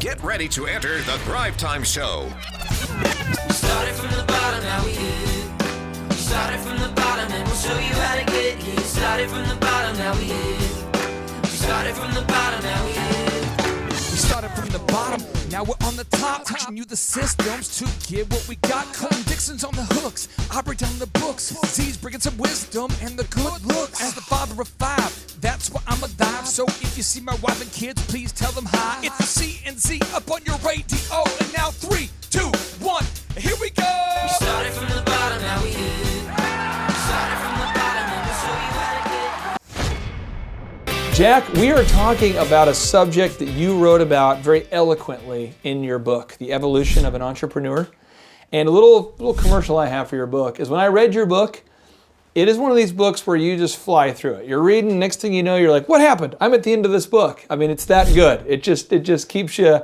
Get ready to enter the Thrivetime Show. We started from the bottom, now we here. We started from the bottom and we'll show you how to get here. Started from the bottom, now we here. We started from the bottom, now we here. We started from the bottom, now we're on the top. Teaching you the systems to get what we got. Colton Dixon's on the hooks, I break down the books. Z's bringing some wisdom and the good looks. As the father of five, that's why I'm a dive. So if you see my wife and kids, please tell them hi. It's the C&Z up on your radio. And now 3, 2, 1, here we go! We started from the bottom, now we here. We started from the bottom and we'll show you how to get. Jack, we are talking about a subject that you wrote about very eloquently in your book, The Evolution of an Entrepreneur. And a little commercial I have for your book is when I read your book, it is one of these books where you just fly through it. You're reading, next thing you know, you're like, what happened? I'm at the end of this book. I mean, it's that good. It just keeps you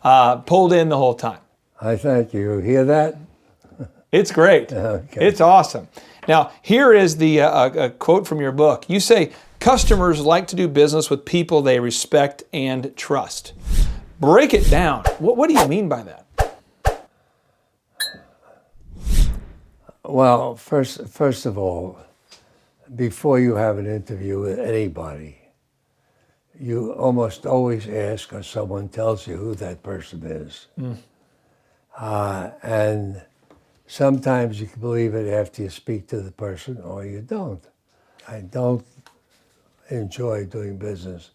pulled in the whole time. I thank you. Hear that? It's great. Okay. It's awesome. Now, here is the a quote from your book. You say, customers like to do business with people they respect and trust. Break it down. What do you mean by that? Well, first of all, before you have an interview with anybody, you almost always ask or someone tells you who that person is. And sometimes you can believe it after you speak to the person or you don't. I don't enjoy doing business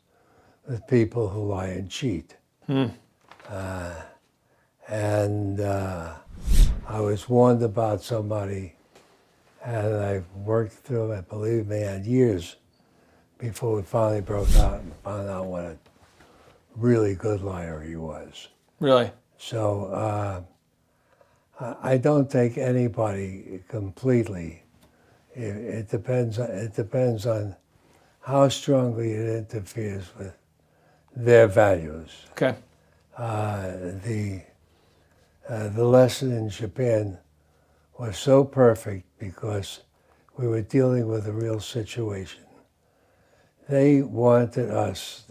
with people who lie and cheat. I was warned about somebody, and I worked through it, believe me, had years before we finally broke out and found out what a really good liar he was. Really? So I don't take anybody completely. It depends on how strongly it interferes with their values. Okay. The lesson in Japan was so perfect because we were dealing with a real situation. They wanted us,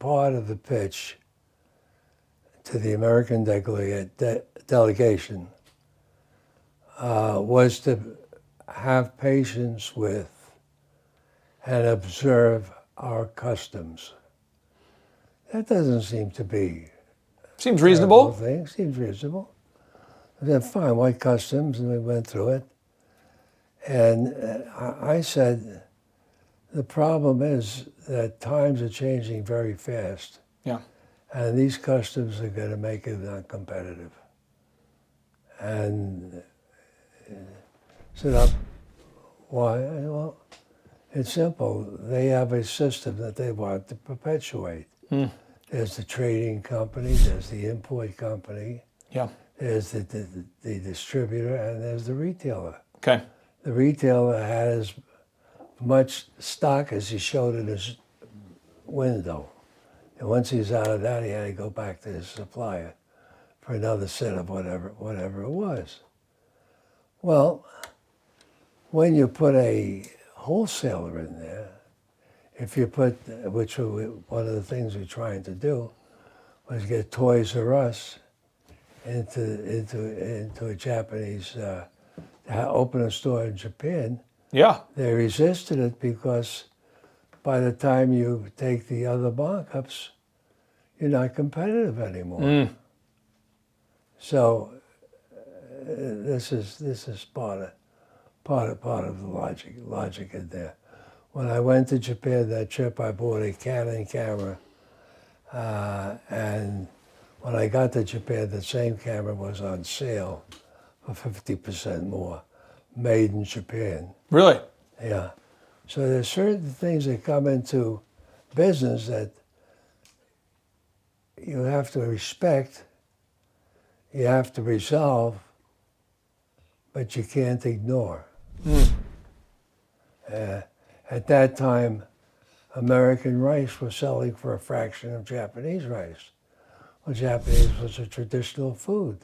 part of the pitch to the American delegation was to have patience with and observe our customs. That doesn't seem to be Seems reasonable. thing. Seems reasonable. I said, fine, what customs? And we went through it. And I said, the problem is that times are changing very fast. Yeah. And these customs are going to make it non-competitive. And said, why? Well, it's simple. They have a system that they want to perpetuate. There's the trading company, there's the import company, Yeah. there's the distributor, and there's the retailer. Okay. The retailer had as much stock as he showed in his window. And once he's out of that, he had to go back to his supplier for another set of whatever it was. Well, when you put a wholesaler in there, if you put, which one of the things we're trying to do was get Toys R Us into a Japanese, open a store in Japan. Yeah. They resisted it because by the time you take the other markups, you're not competitive anymore. So this is part of the logic in there. When I went to Japan that trip, I bought a Canon camera, and when I got to Japan, the same camera was on sale for 50% more, made in Japan. Really? Yeah. So there's certain things that come into business that you have to respect, you have to resolve, but you can't ignore. At that time, American rice was selling for a fraction of Japanese rice. Well, Japanese was a traditional food.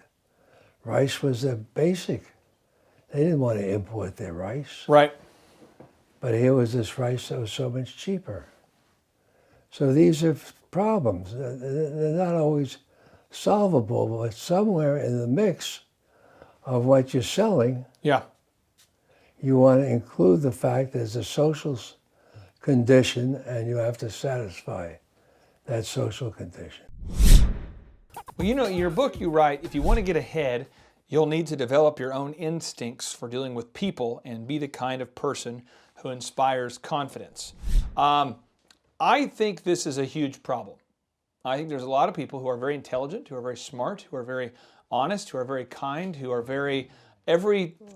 Rice was their basic. They didn't want to import their rice. Right. But here was this rice that was so much cheaper. So these are problems. They're not always solvable, but somewhere in the mix of what you're selling, Yeah. you want to include the fact there's a social condition and you have to satisfy that social condition. Well, you know, in your book you write, if you want to get ahead, you'll need to develop your own instincts for dealing with people and be the kind of person who inspires confidence. I think this is a huge problem. I think there's a lot of people who are very intelligent, who are very smart, who are very honest, who are very kind, who are very,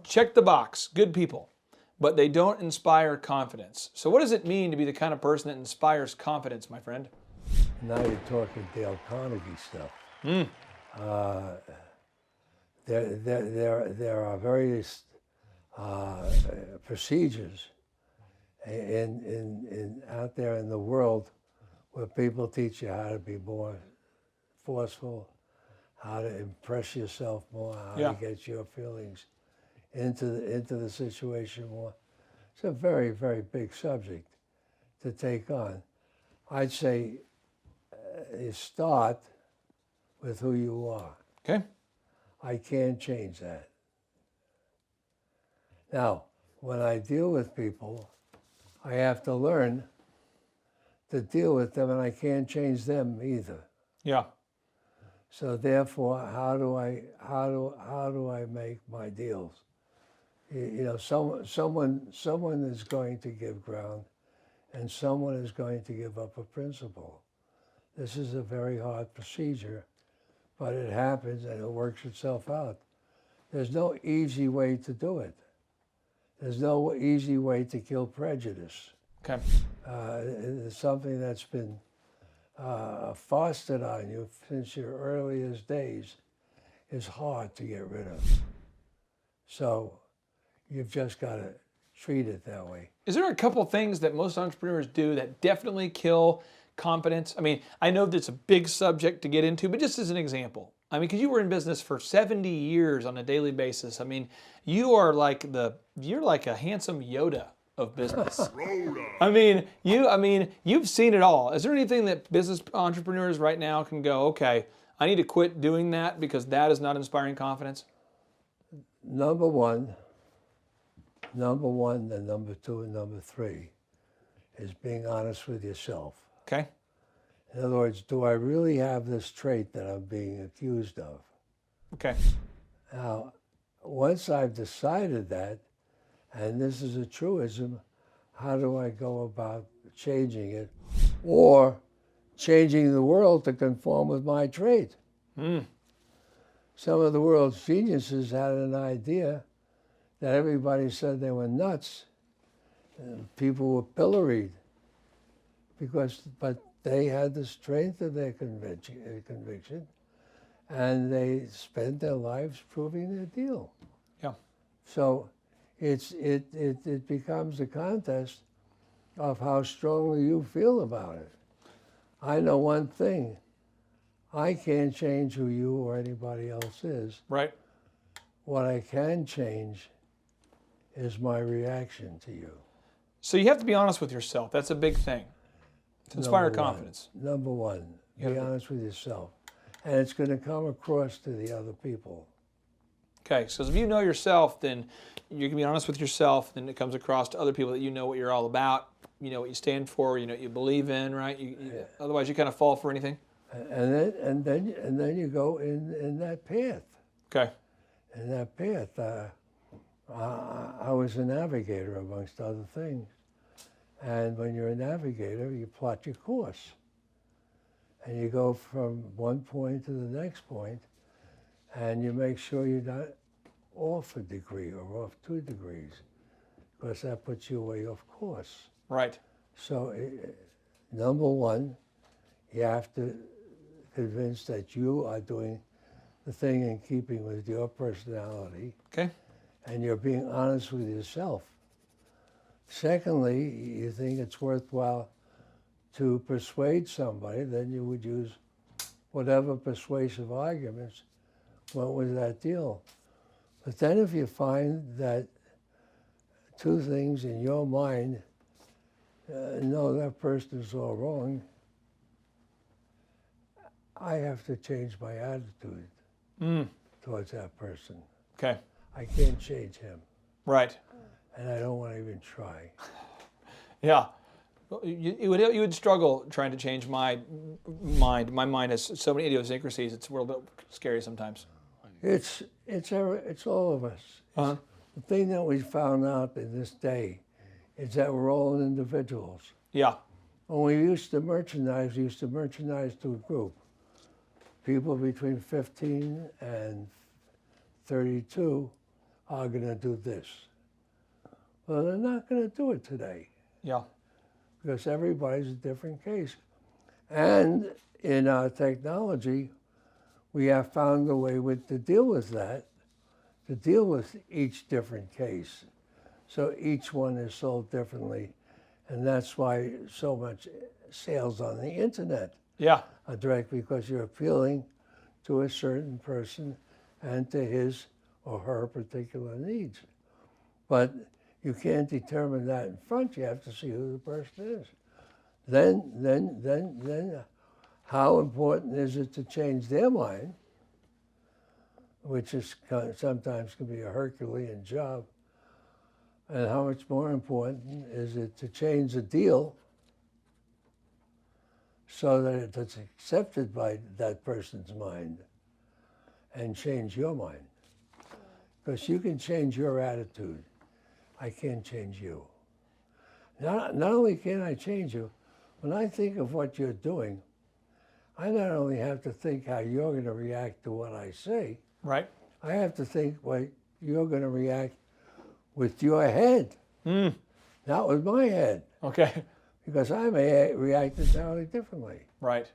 check the box, good people, but they don't inspire confidence. So what does it mean to be the kind of person that inspires confidence, my friend? Now you're talking Dale Carnegie stuff. There are various procedures out there in the world where people teach you how to be more forceful, how to impress yourself more, how to get your feelings into the situation more. It's a very, very big subject to take on. I'd say you start with who you are. Okay. I can't change that. Now, when I deal with people, I have to learn to deal with them, and I can't change them either. Yeah. So therefore, how do I make my deals? You know, someone is going to give ground, and someone is going to give up a principle. This is a very hard procedure, but it happens and it works itself out. There's no easy way to do it. There's no easy way to kill prejudice. Okay. It's something that's been fostered on you since your earliest days. Is hard to get rid of. So you've just got to treat it that way. Is there a couple things that most entrepreneurs do that definitely kill confidence? I mean, I know that's a big subject to get into, but just as an example, I mean, because you were in business for 70 years on a daily basis. I mean, you're like a handsome Yoda of business. I mean, you've seen it all. Is there anything that business entrepreneurs right now can go, okay, I need to quit doing that because that is not inspiring confidence? Number one, then number two, and number three is being honest with yourself. Okay. In other words, do I really have this trait that I'm being accused of? Okay. Now, once I've decided that, and this is a truism, how do I go about changing it or changing the world to conform with my trait? Some of the world's geniuses had an idea that everybody said they were nuts. People were pilloried but they had the strength of their conviction, and they spent their lives proving their deal. Yeah. So it becomes a contest of how strongly you feel about it. I know one thing. I can't change who you or anybody else is. Right. What I can change is my reaction to you. So you have to be honest with yourself. That's a big thing to inspire confidence. Number one, be honest with yourself. And it's going to come across to the other people. Okay, so if you know yourself, then you can be honest with yourself, then it comes across to other people that you know what you're all about, you know what you stand for, you know what you believe in, right? Otherwise you kind of fall for anything. And then you go in that path. Okay. In that path, I was a navigator amongst other things. And when you're a navigator, you plot your course. And you go from one point to the next point, and you make sure you're not off a degree or off 2 degrees, because that puts you way off course. Right. So, number one, you have to convince that you are doing the thing in keeping with your personality. Okay. And you're being honest with yourself. Secondly, you think it's worthwhile to persuade somebody, then you would use whatever persuasive arguments went with that deal. But then if you find that 2 things in your mind, no, that person is all wrong, I have to change my attitude towards that person. Okay. I can't change him, Right. and I don't want to even try. Yeah. You would struggle trying to change my mind. My mind has so many idiosyncrasies. It's a little bit scary sometimes. It's all of us. Uh-huh. The thing that we found out in this day is that we're all individuals. Yeah. When we used to merchandise to a group. People between 15 and 32 are going to do this. Well, they're not going to do it today Yeah. because everybody's a different case. And in our technology, we have found a way to deal with that, to deal with each different case. So each one is sold differently. And that's why so much sales on the internet Yeah. are direct, because you're appealing to a certain person and to his or her particular needs. But you can't determine that in front. You have to see who the person is. Then, how important is it to change their mind, which is sometimes can be a Herculean job, and how much more important is it to change the deal so that it's accepted by that person's mind and change your mind. Because you can change your attitude. I can't change you. Not only can I change you, when I think of what you're doing, I not only have to think how you're going to react to what I say, Right. I have to think what you're going to react with your head, not with my head, Okay. because I may react entirely differently. Right.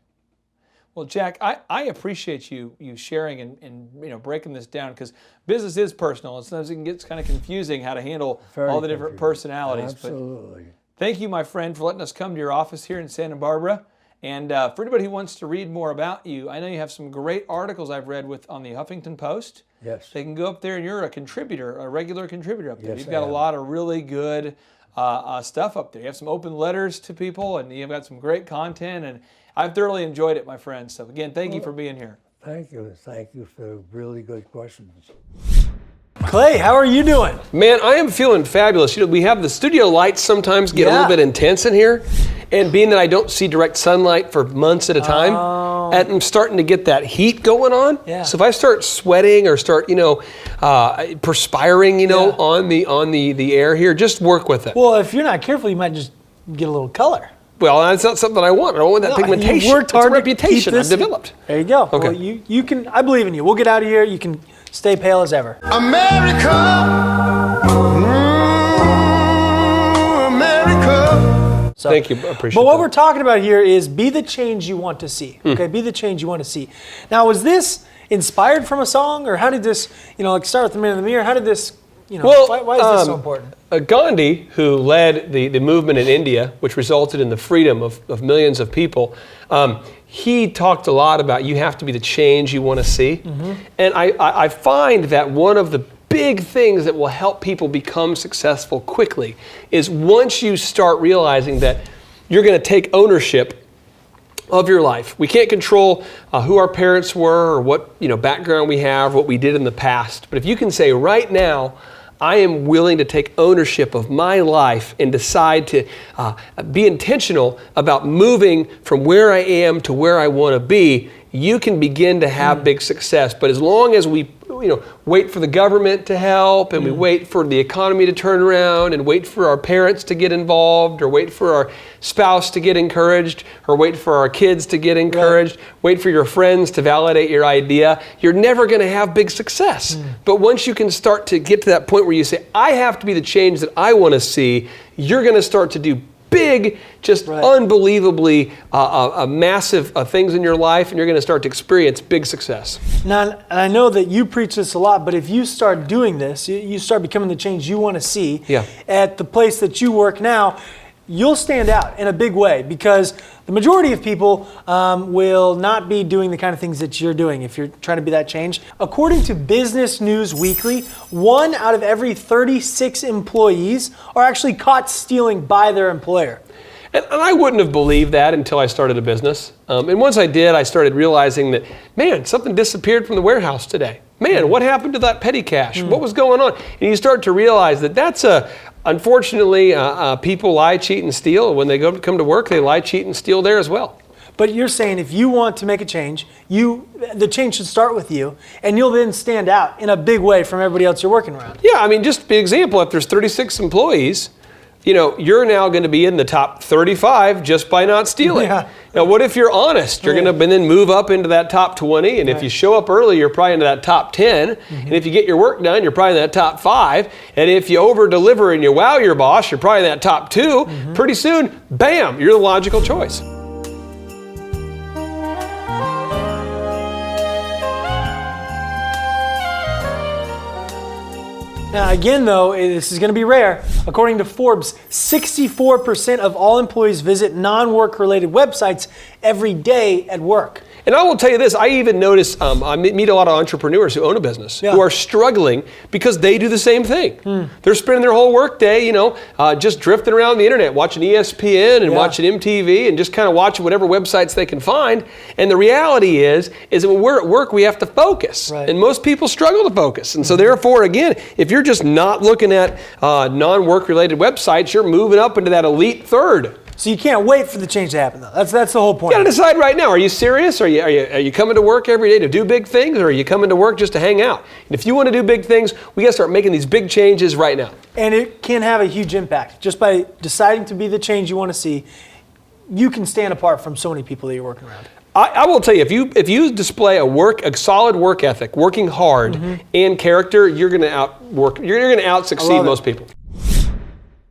Well, Jack, I appreciate you sharing and breaking this down, because business is personal, and sometimes it gets kind of confusing how to handle Very all the different confusing. personalities. Absolutely. But thank you, my friend, for letting us come to your office here in Santa Barbara. And for anybody who wants to read more about you, I know you have some great articles I've read on the Huffington Post. Yes. They can go up there, and you're a contributor, a regular contributor up there. Yes, You've got I a am. lot of really good stuff up there. You have some open letters to people, and you've got some great content, and I've thoroughly enjoyed it, my friend. So again, thank you for being here. Thank you. Thank you for really good questions. Clay, how are you doing? Man, I am feeling fabulous. We have the studio lights sometimes get a little Yeah. bit intense in here. And being that I don't see direct sunlight for months at a time, and I'm starting to get that heat going on. Yeah. So if I start sweating or start, perspiring, on the air here, just work with it. Well, if you're not careful, you might just get a little color. Well, that's not something I want. I don't want that pigmentation. You worked hard it's a to keep reputation I've this- developed. There you go. Okay. Well, you can. I believe in you. We'll get out of here. You can stay pale as ever. America, America. So, Thank you. I appreciate But what that. we're talking about here is be the change you want to see. Okay, be the change you want to see. Now, was this inspired from a song, or how did this, start with the Man in the Mirror? How did this, Well, why is this so important? Gandhi, who led the movement in India, which resulted in the freedom of millions of people, he talked a lot about you have to be the change you want to see. And I find that one of the big things that will help people become successful quickly is once you start realizing that you're going to take ownership of your life. We can't control who our parents were or what background we have, what we did in the past. But if you can say right now, I am willing to take ownership of my life and decide to be intentional about moving from where I am to where I want to be, you can begin to have big success. But as long as we wait for the government to help, and we wait for the economy to turn around, and wait for our parents to get involved, or wait for our spouse to get encouraged, or wait for our kids to get encouraged, wait for your friends to validate your idea, you're never going to have big success. But once you can start to get to that point where you say, I have to be the change that I want to see, you're going to start to do big, just unbelievably massive things in your life, and you're going to start to experience big success. Now, and I know that you preach this a lot, but if you start doing this, you start becoming the change you want to see at the place that you work now, you'll stand out in a big way, because the majority of people will not be doing the kind of things that you're doing if you're trying to be that change. According to Business News Weekly, 1 out of every 36 employees are actually caught stealing by their employer. And I wouldn't have believed that until I started a business. And once I did, I started realizing that, man, something disappeared from the warehouse today. Man, what happened to that petty cash? What was going on? And you start to realize that that's unfortunately, people lie, cheat, and steal. When they come to work, they lie, cheat, and steal there as well. But you're saying if you want to make a change, the change should start with you, and you'll then stand out in a big way from everybody else you're working around. Yeah, I mean, just to be an example, if there's 36 employees, you're now going to be in the top 35 just by not stealing. Yeah. Now, what if you're honest? You're going to then move up into that top 20, and if you show up early, you're probably into that top 10, and if you get your work done, you're probably in that top 5, and if you over-deliver and you wow your boss, you're probably in that top 2. Pretty soon, bam, you're the logical choice. Now, again, though, this is going to be rare. According to Forbes, 64% of all employees visit non-work-related websites every day at work. And I will tell you this, I even notice, I meet a lot of entrepreneurs who own a business who are struggling because they do the same thing. They're spending their whole work day, just drifting around the internet, watching ESPN and watching MTV and just kind of watching whatever websites they can find. And the reality is that when we're at work, we have to focus. Right. And most people struggle to focus. And so therefore, again, if you're just not looking at non-work related websites, you're moving up into that elite third. So you can't wait for the change to happen, though. That's the whole point. You got to decide right now. Are you serious? Are you coming to work every day to do big things, or are you coming to work just to hang out? And if you want to do big things, we got to start making these big changes right now. And it can have a huge impact. Just by deciding to be the change you want to see, you can stand apart from so many people that you're working around. I will tell you, if you display a solid work ethic, working hard, and character, you're going to out-succeed most people.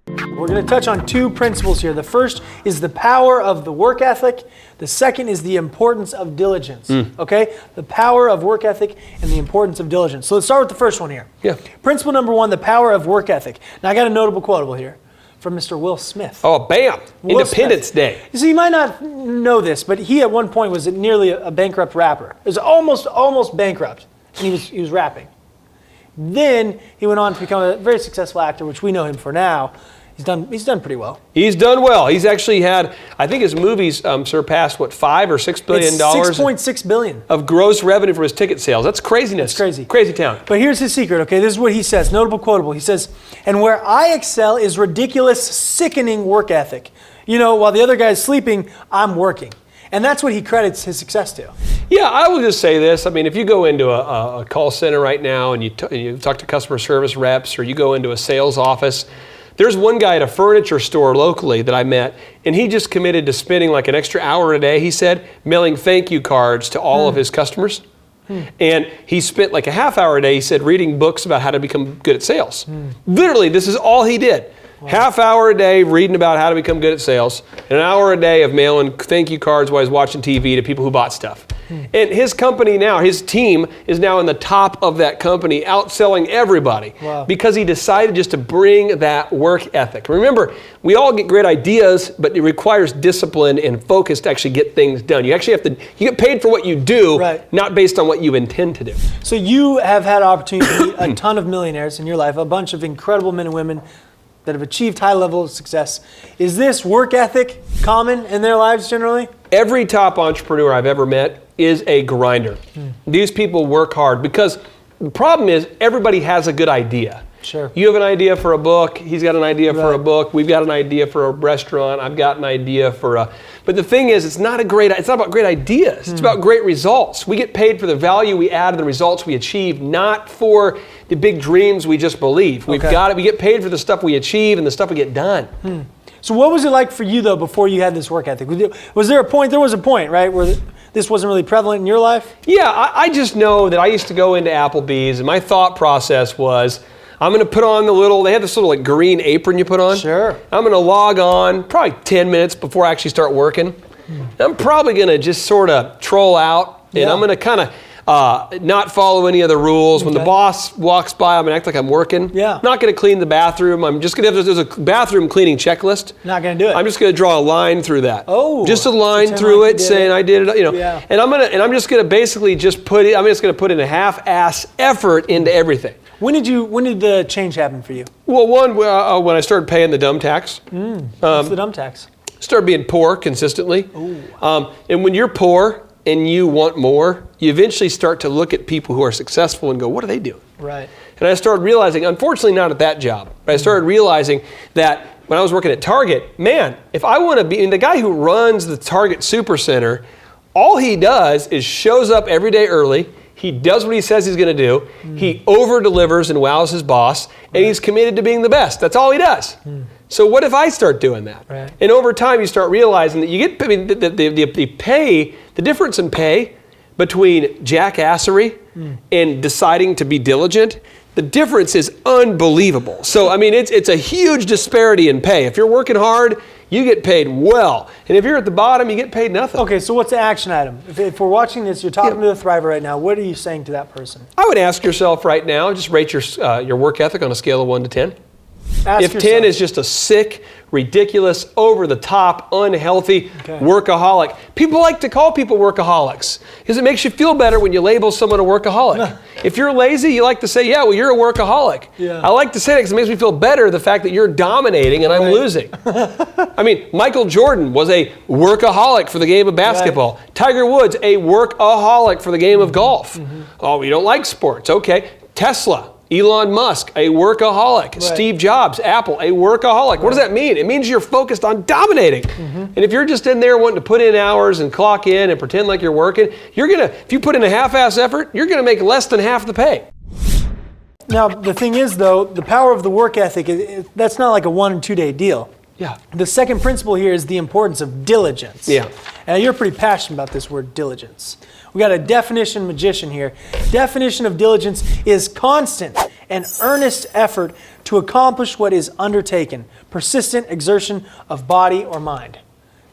We're going to touch on two principles here. The first is the power of the work ethic. The second is the importance of diligence. Okay? The power of work ethic and the importance of diligence. So let's start with the first one here. Yeah. Principle number 1, the power of work ethic. Now I got a notable quotable here from Mr. Will Smith. Oh, bam! Will Independence Smith. Day. So you might not know this, but he at one point was nearly a bankrupt rapper. He was almost bankrupt, and he was rapping. Then he went on to become a very successful actor, which we know him for now. He's done pretty well. He's done well. He's actually had, I think his movies surpassed, $5 or $6 billion? It's $6.6 billion. Of gross revenue from his ticket sales. That's craziness. That's crazy. Crazy town. But here's his secret, okay? This is what he says, notable quotable. He says, and where I excel is ridiculous, sickening work ethic. While the other guy's sleeping, I'm working. And that's what he credits his success to. Yeah, I will just say this. I mean, if you go into a call center right now and you talk to customer service reps, or you go into a sales office, there's one guy at a furniture store locally that I met, and he just committed to spending like an extra hour a day, he said, mailing thank you cards to all of his customers. And he spent like a half hour a day, he said, reading books about how to become good at sales. Literally, this is all he did. Wow. Half hour a day reading about how to become good at sales, and an hour a day of mailing thank you cards while he's watching TV to people who bought stuff. And his company now, his team is now in the top of that company, outselling everybody. Wow. Because he decided just to bring that work ethic. Remember, we all get great ideas, but it requires discipline and focus to actually get things done. You actually you get paid for what you do, right, not based on what you intend to do. So you have had opportunity to meet a ton of millionaires in your life, a bunch of incredible men and women that have achieved high levels of success. Is this work ethic common in their lives generally? Every top entrepreneur I've ever met is a grinder. These people work hard because the problem is everybody has a good idea. Sure. You have an idea for a book, he's got an idea for a book, we've got an idea for a restaurant, I've got an idea for a... But the thing is, it's not about great ideas, it's about great results. We get paid for the value we add and the results we achieve, not for the big dreams we just believe. We get paid for the stuff we achieve and the stuff we get done. So what was it like for you though before you had this work ethic? Was there a point, right, where this wasn't really prevalent in your life? Yeah, I just know that I used to go into Applebee's and my thought process was, I'm going to put on they have this little like green apron you put on. Sure. I'm going to log on probably 10 minutes before I actually start working. I'm probably going to just sort of troll out, and I'm going to kind of not follow any of the rules. When the boss walks by, I'm going to act like I'm working. Yeah. Not going to clean the bathroom. I'm just going to there's a bathroom cleaning checklist. Not going to do it. I'm just going to draw a line through that. Oh. Just a line through it saying I did it, Yeah. And I'm just going to basically I'm just going to put in a half-ass effort into everything. When did the change happen for you? Well, when I started paying the dumb tax. What's the dumb tax? Start being poor consistently. And when you're poor and you want more, you eventually start to look at people who are successful and go, what are they doing? Right. And I started realizing, unfortunately not at that job, but I started realizing that when I was working at Target, man, if I want to be, and the guy who runs the Target Supercenter, all he does is shows up every day early. He does what he says he's going to do. He over-delivers and wows his boss, and he's committed to being the best. That's all he does. So what if I start doing that? Right. And over time, you start realizing that you get, I mean, the pay, the difference in pay between jackassery and deciding to be diligent, the difference is unbelievable. So, I mean, it's a huge disparity in pay. If you're working hard, you get paid well. And if you're at the bottom, you get paid nothing. Okay, so what's the action item? If we're watching this, you're talking to the Thriver right now, what are you saying to that person? I would ask yourself right now, just rate your work ethic on a scale of 1 to 10. Ask If yourself. 10 is just a sick, ridiculous, over-the-top, unhealthy workaholic. People like to call people workaholics because it makes you feel better when you label someone a workaholic. If you're lazy, you like to say, yeah, well, you're a workaholic. Yeah. I like to say that because it makes me feel better, the fact that you're dominating and I'm losing. I mean, Michael Jordan was a workaholic for the game of basketball. Tiger Woods, a workaholic for the game of golf. Oh, you don't like sports. Okay. Tesla. Elon Musk, a workaholic. Steve Jobs, Apple, a workaholic. What does that mean? It means you're focused on dominating. And if you're just in there wanting to put in hours and clock in and pretend like you're working, if you put in a half-ass effort, you're going to make less than half the pay. Now, the thing is, though, the power of the work ethic, that's not like a 1 or 2 day deal. Yeah. The second principle here is the importance of diligence. Yeah. And you're pretty passionate about this word diligence. We got a definition magician here. Definition of diligence is constant and earnest effort to accomplish what is undertaken. Persistent exertion of body or mind.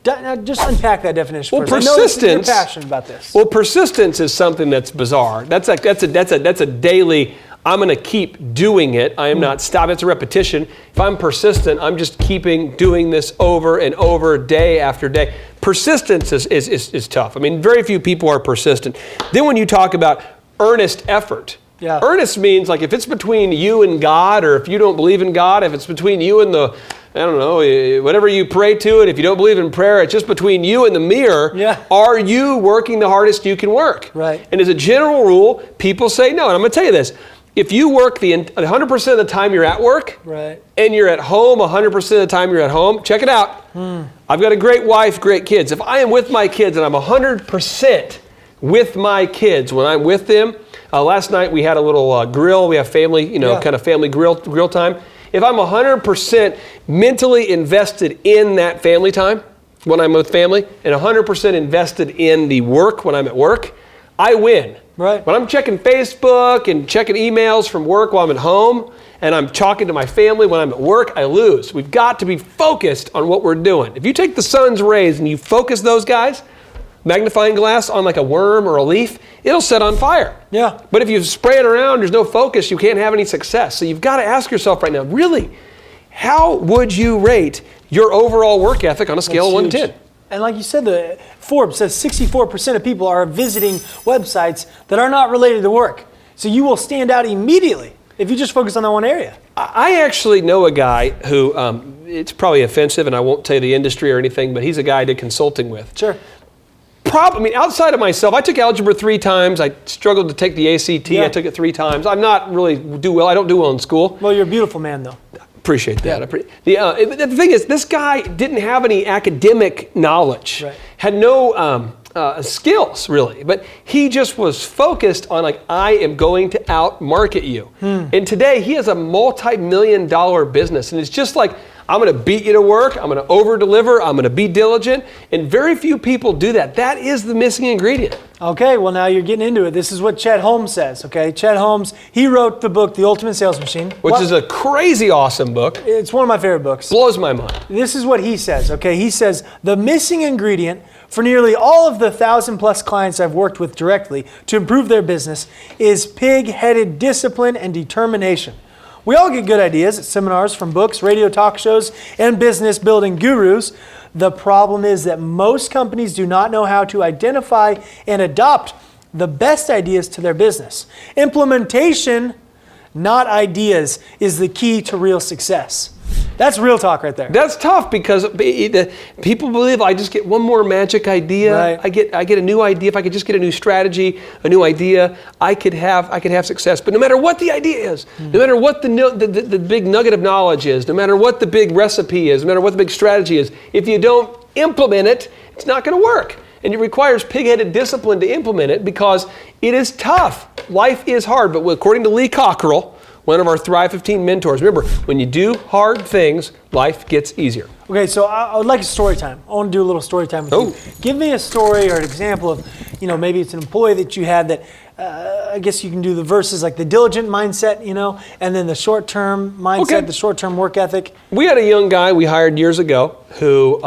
Now just unpack that definition Well, for us. I know persistence. you're passionate about this. Well, persistence is something that's bizarre. That's a daily. I'm going to keep doing it. I am not stopping. It's a repetition. If I'm persistent, I'm just keeping doing this over and over, day after day. Persistence is tough. I mean, very few people are persistent. Then when you talk about earnest effort, earnest means like if it's between you and God, or if you don't believe in God, if it's between you and the, I don't know, whatever you pray to it, if you don't believe in prayer, it's just between you and the mirror. Are you working the hardest you can work? Right. And as a general rule, people say no. And I'm going to tell you this. If you work 100% of the time you're at work, and you're at home 100% of the time you're at home, check it out. I've got a great wife, great kids. If I am with my kids and I'm 100% with my kids when I'm with them, last night we had a little grill. We have family, kind of family grill time. If I'm 100% mentally invested in that family time when I'm with family, and 100% invested in the work when I'm at work, I win. Right. When I'm checking Facebook and checking emails from work while I'm at home, and I'm talking to my family when I'm at work, I lose. We've got to be focused on what we're doing. If you take the sun's rays and you focus those guys, magnifying glass on like a worm or a leaf, it'll set on fire. Yeah. But if you spray it around, there's no focus, you can't have any success. So you've got to ask yourself right now, really, how would you rate your overall work ethic on a scale of 1 to 10? And like you said, Forbes says 64% of people are visiting websites that are not related to work. So you will stand out immediately if you just focus on that one area. I actually know a guy who, it's probably offensive and I won't tell you the industry or anything, but he's a guy I did consulting with. Sure. Outside of myself, I took algebra 3 times. I struggled to take the ACT. Yeah. I took it 3 times. I'm not really I don't do well in school. Well, you're a beautiful man, though. Appreciate that. Yeah. The thing is, this guy didn't have any academic knowledge, had no skills really, but he just was focused on like, I am going to out-market you. And today he has a multi-million-dollar business, and it's just like, I'm going to beat you to work, I'm going to over-deliver, I'm going to be diligent, and very few people do that. That is the missing ingredient. Okay, well now you're getting into it. This is what Chet Holmes says, okay? Chet Holmes, he wrote the book, The Ultimate Sales Machine. Which is a crazy awesome book. It's one of my favorite books. Blows my mind. This is what he says, okay? He says, the missing ingredient for nearly all of the 1,000+ clients I've worked with directly to improve their business is pig-headed discipline and determination. We all get good ideas at seminars from books, radio talk shows, and business building gurus. The problem is that most companies do not know how to identify and adopt the best ideas to their business. Implementation, not ideas, is the key to real success. That's real talk right there. That's tough because people believe I just get one more magic idea. Right. I get a new idea. If I could just get a new strategy, a new idea, I could have success. But no matter what the idea is, no matter what the big nugget of knowledge is, no matter what the big recipe is, no matter what the big strategy is, if you don't implement it, it's not going to work. And it requires pig-headed discipline to implement it because it is tough. Life is hard. But according to Lee Cockerell, one of our Thrive 15 mentors, remember, when you do hard things, life gets easier. Okay, so I would like a story time. I want to do a little story time with you. Give me a story or an example of, maybe it's an employee that you had that, I guess you can do the verses like the diligent mindset, and then the short-term mindset, the short-term work ethic. We had a young guy we hired years ago who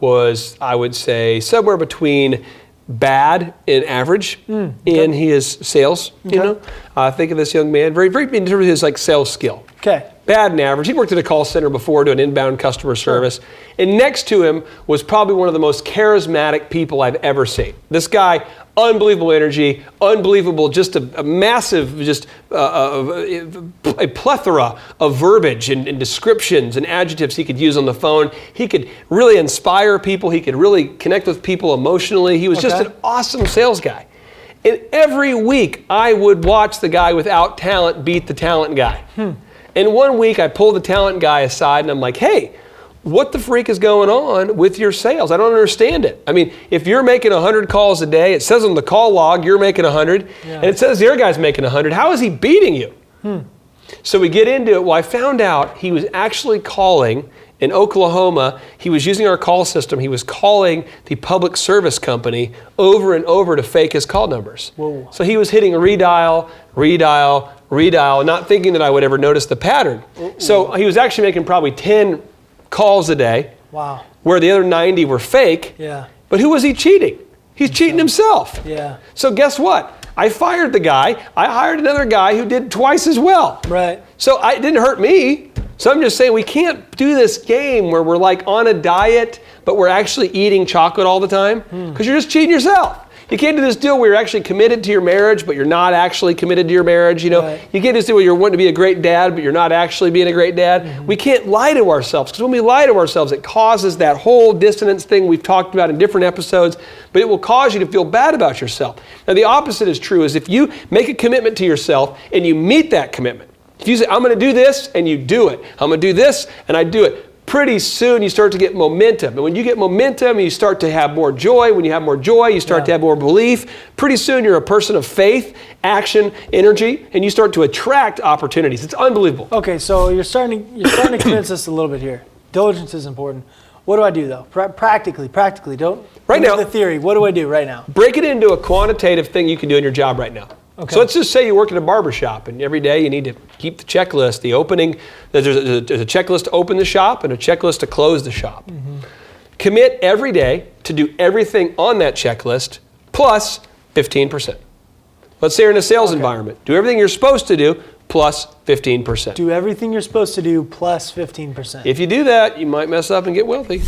was, I would say, somewhere between bad and average in his sales. Think of this young man, very, very in terms of his sales skill. Okay. Bad and average. He'd worked at a call center before doing inbound customer service. And next to him was probably one of the most charismatic people I've ever seen. This guy, unbelievable energy, unbelievable, just a massive, just a plethora of verbiage and descriptions and adjectives he could use on the phone. He could really inspire people. He could really connect with people emotionally. He was just an awesome sales guy. And every week I would watch the guy without talent beat the talent guy. And one week I pulled the talent guy aside and I'm like, hey, what the freak is going on with your sales? I don't understand it. I mean, if you're making 100 calls a day, it says on the call log you're making 100, and it says the other guy's making 100. How is he beating you? So we get into it. Well, I found out he was actually calling in Oklahoma. He was using our call system. He was calling the public service company over and over to fake his call numbers. Whoa. So he was hitting redial, not thinking that I would ever notice the pattern. So he was actually making probably 10 calls a day. Wow. Where the other 90 were fake. Yeah. But who was he cheating? He's cheating himself. Yeah. So guess what? I fired the guy. I hired another guy who did twice as well. Right. So it didn't hurt me. So I'm just saying we can't do this game where we're on a diet, but we're actually eating chocolate all the time because you're just cheating yourself. You can't do this deal where you're actually committed to your marriage, but you're not actually committed to your marriage. Right. You can't just do where you're wanting to be a great dad, but you're not actually being a great dad. We can't lie to ourselves because when we lie to ourselves, it causes that whole dissonance thing we've talked about in different episodes, but it will cause you to feel bad about yourself. Now, the opposite is true is if you make a commitment to yourself and you meet that commitment, if you say, I'm going to do this and you do it, I'm going to do this and I do it, pretty soon you start to get momentum. And when you get momentum, you start to have more joy. When you have more joy, you start to have more belief. Pretty soon you're a person of faith, action, energy, and you start to attract opportunities. It's unbelievable. Okay, so you're starting to convince us a little bit here. Diligence is important. What do I do though? Practically, don't right now the theory. What do I do right now? Break it into a quantitative thing you can do in your job right now. Okay. So let's just say you work in a barber shop and every day you need to keep the checklist, the opening, there's a checklist to open the shop and a checklist to close the shop. Commit every day to do everything on that checklist plus 15%. Let's say you're in a sales environment. Do everything you're supposed to do plus 15%. Do everything you're supposed to do plus 15%. If you do that, you might mess up and get wealthy.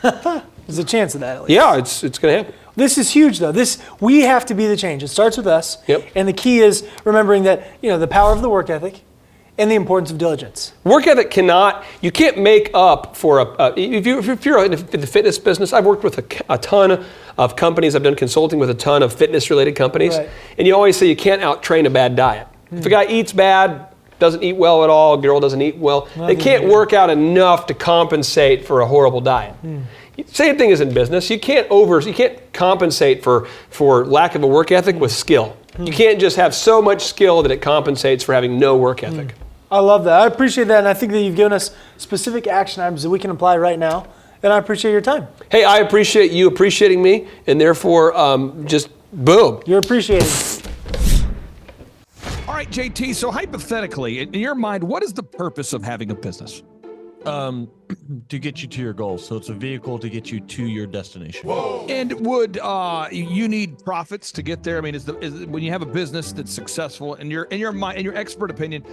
There's a chance of that at least. Yeah, it's going to happen. This is huge though. We have to be the change. It starts with us. Yep. And the key is remembering that, the power of the work ethic and the importance of diligence. Work ethic you can't make up for if you're in the fitness business. I've worked with a ton of companies. I've done consulting with a ton of fitness related companies. Right. And you always say you can't out-train a bad diet. If a guy eats bad, doesn't eat well at all, a girl doesn't eat well, they can't work out enough to compensate for a horrible diet. Same thing as in business. You can't compensate for lack of a work ethic with skill. You can't just have so much skill that it compensates for having no work ethic. I love that. I appreciate that, and I think that you've given us specific action items that we can apply right now, and I appreciate your time. Hey, I appreciate you appreciating me, and therefore, just boom. You're appreciated. All right, JT, so hypothetically, in your mind, what is the purpose of having a business? To get you to your goals. So it's a vehicle to get you to your destination. Whoa. And would you need profits to get there? I mean, is when you have a business that's successful, in your mind, in your expert opinion,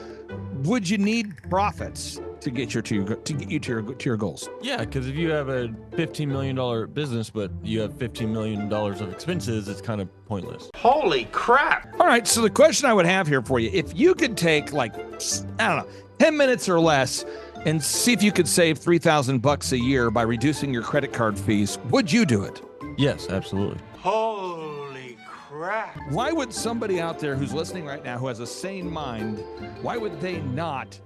would you need profits to get you to your goals? Yeah, because if you have a $15 million business, but you have $15 million of expenses, it's kind of pointless. Holy crap! All right, so the question I would have here for you, if you could take 10 minutes or less and see if you could save $3,000 a year by reducing your credit card fees, would you do it? Yes, absolutely. Holy crap. Why would somebody out there who's listening right now who has a sane mind, why would they not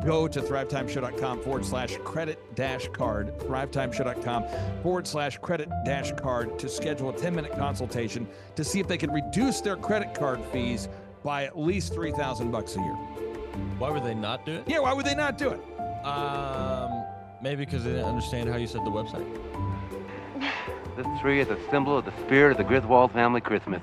go to thrivetimeshow.com/credit-card, thrivetimeshow.com/credit-card to schedule a 10-minute consultation to see if they can reduce their credit card fees by at least $3,000 a year. Why would they not do it? Yeah, why would they not do it? Maybe because they didn't understand how you said the website. This tree is a symbol of the spirit of the Griswold family Christmas.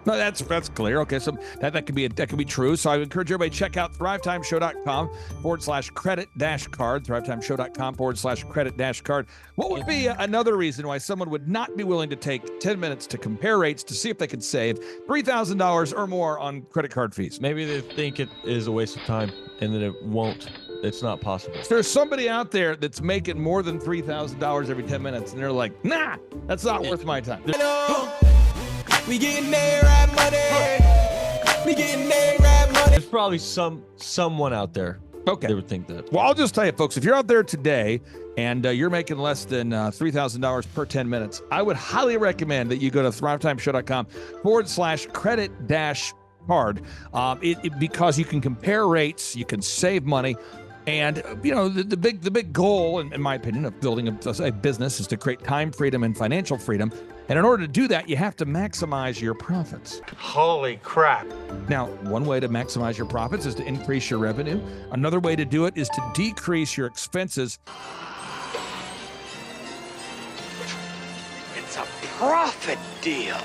No, that's clear. Okay, so that could be true. So I would encourage everybody to check out thrivetimeshow.com/credit-card, thrivetimeshow.com/credit-card. What would be another reason why someone would not be willing to take 10 minutes to compare rates to see if they could save $3,000 or more on credit card fees? Maybe they think it is a waste of time and that it won't. It's not possible. There's somebody out there that's making more than $3,000 every 10 minutes, and they're like, nah, that's not worth my time. We getting there, right money. We getting there, right money. There's probably someone out there that would think that. Well, I'll just tell you, folks, if you're out there today and you're making less than $3,000 per 10 minutes, I would highly recommend that you go to thrivetimeshow.com/credit-card because you can compare rates, you can save money. And, you know, the big goal, in my opinion, of building a business is to create time freedom and financial freedom. And in order to do that, you have to maximize your profits. Holy crap. Now, one way to maximize your profits is to increase your revenue. Another way to do it is to decrease your expenses. It's a profit deal.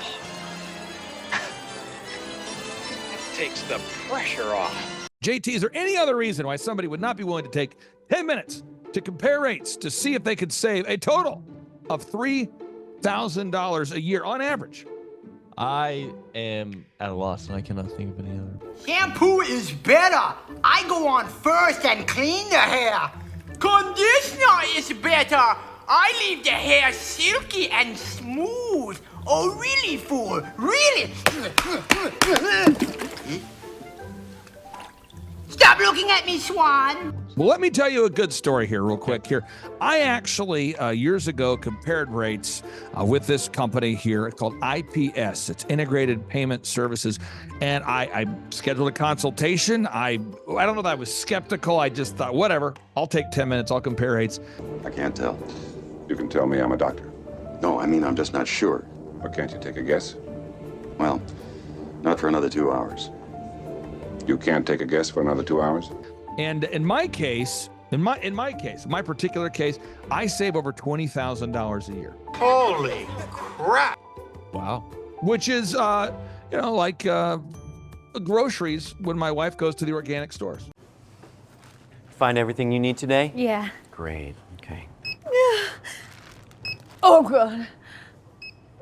It takes the pressure off. JT, is there any other reason why somebody would not be willing to take 10 minutes to compare rates to see if they could save a total of $3,000 a year on average? I am at a loss and I cannot think of any other. Shampoo is better. I go on first and clean the hair. Conditioner is better. I leave the hair silky and smooth. Oh, really, fool? Really? Stop looking at me, Swan. Well, let me tell you a good story here real quick here. I actually, years ago, compared rates with this company here called IPS. It's Integrated Payment Services. And I scheduled a consultation. I don't know that I was skeptical. I just thought, whatever, I'll take 10 minutes. I'll compare rates. I can't tell. You can tell me I'm a doctor. No, I mean, I'm just not sure. Or can't you take a guess? Well, not for another 2 hours. You can't take a guess for another 2 hours? And in my case, my particular case, I save over $20,000 a year. Holy crap. Wow. Which is, like groceries when my wife goes to the organic stores. Find everything you need today? Yeah. Great, okay. Oh, God.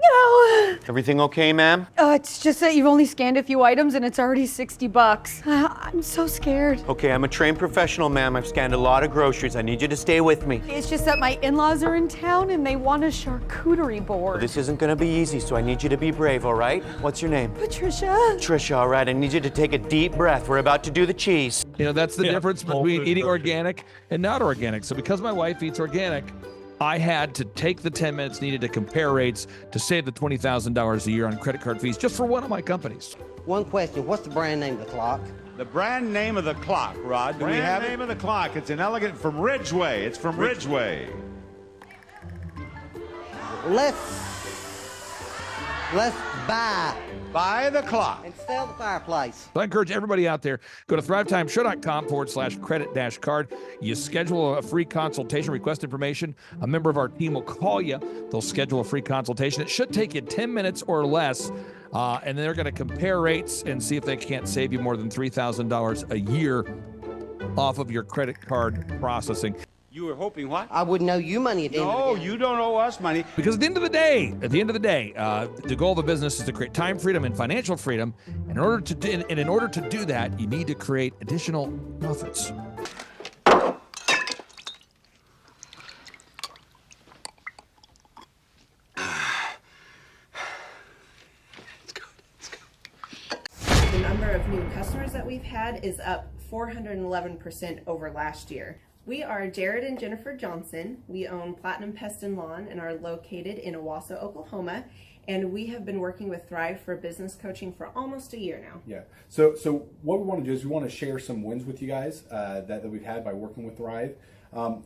No. Everything okay, ma'am? It's just that you've only scanned a few items and it's already $60. I'm so scared. Okay, I'm a trained professional, ma'am. I've scanned a lot of groceries. I need you to stay with me. It's just that my in-laws are in town and they want a charcuterie board. Well, this isn't gonna be easy, so I need you to be brave, all right? What's your name? Patricia. Trisha, all right. I need you to take a deep breath. We're about to do the cheese. You know, that's the difference between eating organic and not organic. So because my wife eats organic, I had to take the 10 minutes needed to compare rates to save the $20,000 a year on credit card fees just for one of my companies. One question, what's the brand name of the clock? The brand name of the clock, Rod. Do we have name of the clock. It's an elegant from Ridgeway. It's from Ridgeway. Let's buy the clock. and sell the fireplace. So I encourage everybody out there, go to thrivetimeshow.com/credit-card. You schedule a free consultation, request information. A member of our team will call you. They'll schedule a free consultation. It should take you 10 minutes or less. And then they're going to compare rates and see if they can't save you more than $3,000 a year off of your credit card processing. You were hoping what? I wouldn't owe you money at the end of the No, day. you don't owe us money. Because at the end of the day, the goal of the business is to create time freedom and financial freedom. And in order to do that, you need to create additional profits. The number of new customers that we've had is up 411% over last year. We are Jared and Jennifer Johnson. We own Platinum Pest and Lawn and are located in Owasso, Oklahoma. And we have been working with Thrive for business coaching for almost a year now. Yeah. So what we want to do is we want to share some wins with you guys that we've had by working with Thrive.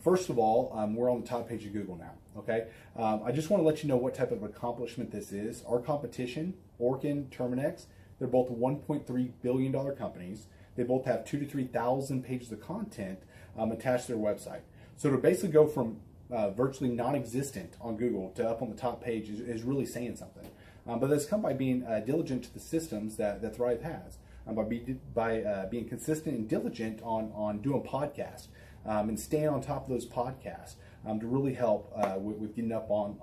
First of all, we're on the top page of Google now. Okay. I just want to let you know what type of accomplishment this is. Our competition, Orkin, Terminex, they're both $1.3 billion companies. They both have 2,000 to 3,000 pages of content attached to their website. So to basically go from virtually non-existent on Google to up on the top page is really saying something. But that's come by being diligent to the systems that Thrive has, by being consistent and diligent on doing podcasts and staying on top of those podcasts to really help with getting up on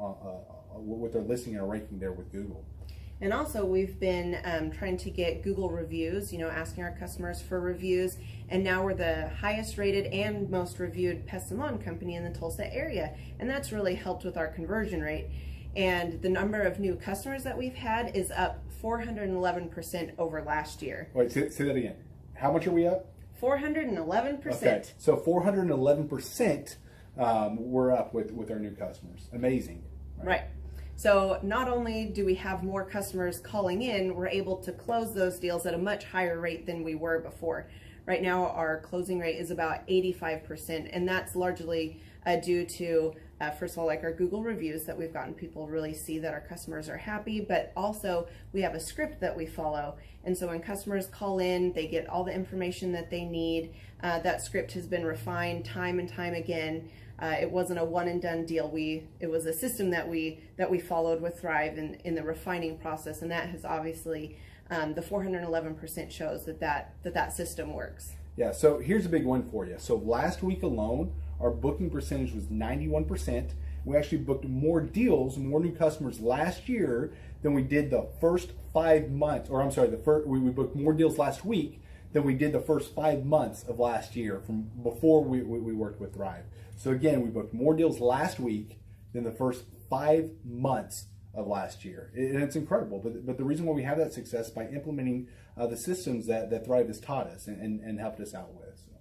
with their listing and ranking there with Google. And also we've been trying to get Google reviews, asking our customers for reviews. And now we're the highest rated and most reviewed pest and lawn company in the Tulsa area. And that's really helped with our conversion rate. And the number of new customers that we've had is up 411% over last year. Wait, say that again. How much are we up? 411%. Okay, so 411% we're up with our new customers. Amazing. Right. So not only do we have more customers calling in, we're able to close those deals at a much higher rate than we were before. Right now, our closing rate is about 85%, and that's largely due to, first of all, like our Google reviews that we've gotten people really see that our customers are happy, but also we have a script that we follow. And so when customers call in, they get all the information that they need. That script has been refined time and time again. It wasn't a one and done deal. It was a system that we followed with Thrive in the refining process, and that has obviously the 411% shows that system works. Yeah. So here's a big one for you. So last week alone, our booking percentage was 91%. We actually booked more deals, more new customers last year than we did the first 5 months. Or I'm sorry, we booked more deals last week than we did the first 5 months of last year from before we worked with Thrive. So again, we booked more deals last week than the first 5 months of last year. And it's incredible. But the reason why we have that success is by implementing the systems that Thrive has taught us and helped us out with. So.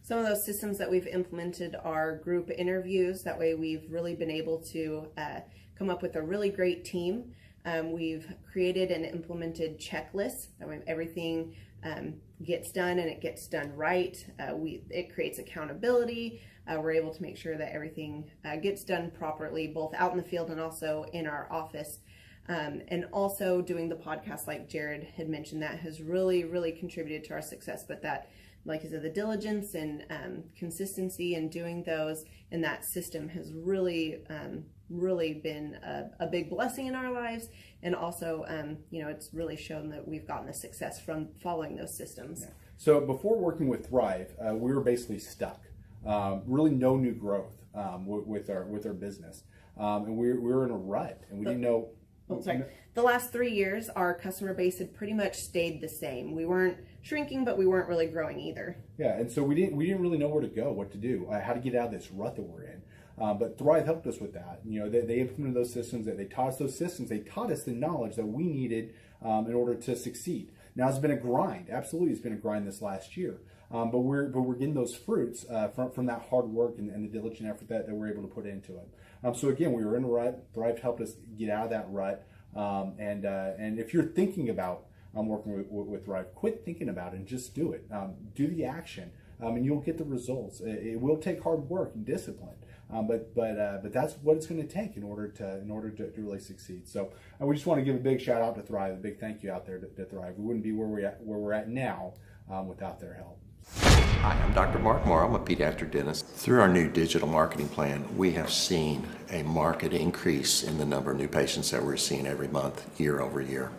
Some of those systems that we've implemented are group interviews. That way we've really been able to come up with a really great team. We've created and implemented checklists. That way everything gets done and it gets done right. It creates accountability. We're able to make sure that everything gets done properly, both out in the field and also in our office. And also doing the podcast, like Jared had mentioned, that has really, really contributed to our success. But that, like I said, the diligence and consistency in doing those and that system has really, really been a big blessing in our lives. And also, it's really shown that we've gotten the success from following those systems. Yeah. So before working with Thrive, we were basically stuck. Really no new growth with our business. And we were in a rut and we didn't know. The last 3 years, our customer base had pretty much stayed the same. We weren't shrinking, but we weren't really growing either. Yeah, and so we didn't really know where to go, what to do, how to get out of this rut that we're in. But Thrive helped us with that. They implemented those systems. They taught us those systems. They taught us the knowledge that we needed in order to succeed. Now it's been a grind. Absolutely, it's been a grind this last year. But we're getting those fruits from that hard work and the diligent effort that we're able to put into it. So again, we were in a rut. Thrive helped us get out of that rut. And if you're thinking about working with Thrive, quit thinking about it and just do it. Do the action, and you'll get the results. It will take hard work and discipline, but that's what it's going to take in order to really succeed. So we just want to give a big shout out to Thrive, a big thank you out there to Thrive. We wouldn't be where we're at now without their help. Hi, I'm Dr. Mark Moore. I'm a pediatric dentist. Through our new digital marketing plan, we have seen a marked increase in the number of new patients that we're seeing every month, year over year.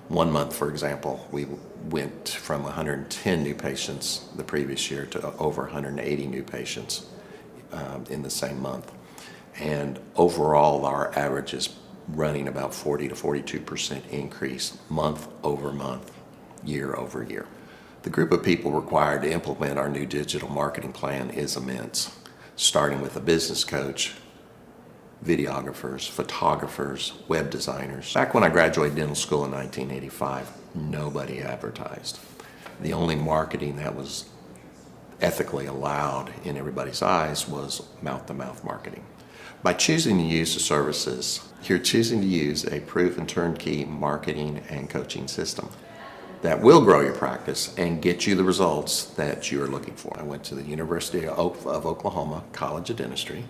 1 month, for example, we went from 110 new patients the previous year to over 180 new patients in the same month. And overall, our average is running about 40 to 42% increase month over month, year over year. The group of people required to implement our new digital marketing plan is immense, starting with a business coach, videographers, photographers, web designers. Back when I graduated dental school in 1985, nobody advertised. The only marketing that was ethically allowed in everybody's eyes was mouth-to-mouth marketing. By choosing to use the services, you're choosing to use a proven turnkey marketing and coaching system that will grow your practice and get you the results that you're looking for. I went to the University of Oklahoma College of Dentistry,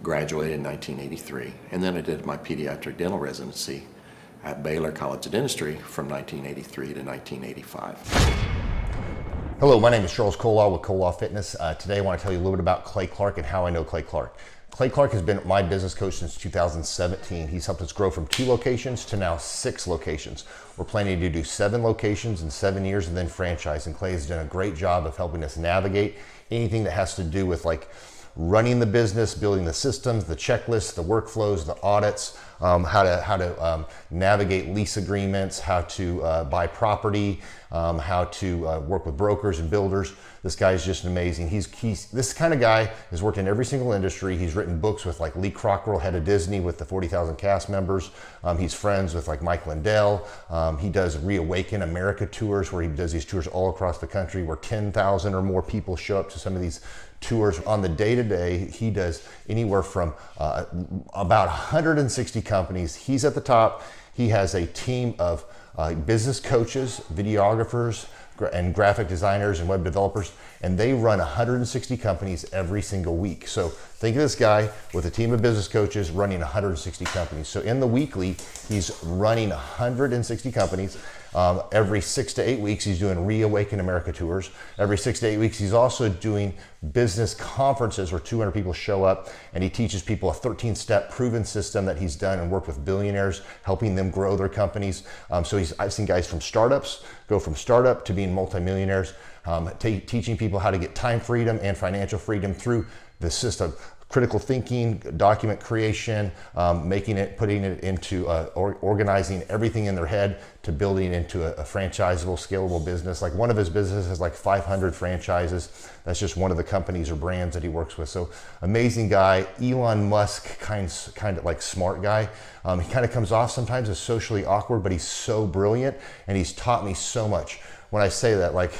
graduated in 1983, and then I did my pediatric dental residency at Baylor College of Dentistry from 1983 to 1985. Hello, my name is Charles Kolaw with Kolaw Fitness. Today I want to tell you a little bit about Clay Clark and how I know Clay Clark. Clay Clark has been my business coach since 2017. He's helped us grow from 2 locations to now 6 locations. We're planning to do 7 locations in 7 years and then franchise. And Clay has done a great job of helping us navigate anything that has to do with like running the business, building the systems, the checklists, the workflows, the audits, how to navigate lease agreements, how to buy property, how to work with brokers and builders. This guy is just amazing. He's this kind of guy has worked in every single industry. He's written books with like Lee Cockrell, head of Disney, with the 40,000 cast members. He's friends with like Mike Lindell. He does Reawaken America tours where he does these tours all across the country where 10,000 or more people show up to some of these tours. On the day-to-day, he does anywhere from about 160 companies. He's at the top. He has a team of business coaches, videographers, and graphic designers and web developers, and they run 160 companies every single week. So think of this guy with a team of business coaches running 160 companies. So in the weekly, he's running 160 companies. Every 6 to 8 weeks, he's doing Reawaken America tours. Every 6 to 8 weeks, he's also doing business conferences where 200 people show up, and he teaches people a 13-step proven system that he's done and worked with billionaires, helping them grow their companies. So I've seen guys from startups go from startup to being multimillionaires, teaching people how to get time freedom and financial freedom through the system. Critical thinking, document creation, putting it into organizing everything in their head to building into a franchisable, scalable business. Like one of his businesses has like 500 franchises. That's just one of the companies or brands that he works with. So amazing guy, Elon Musk kind of like smart guy. He kind of comes off sometimes as socially awkward, but he's so brilliant and he's taught me so much. When I say that, like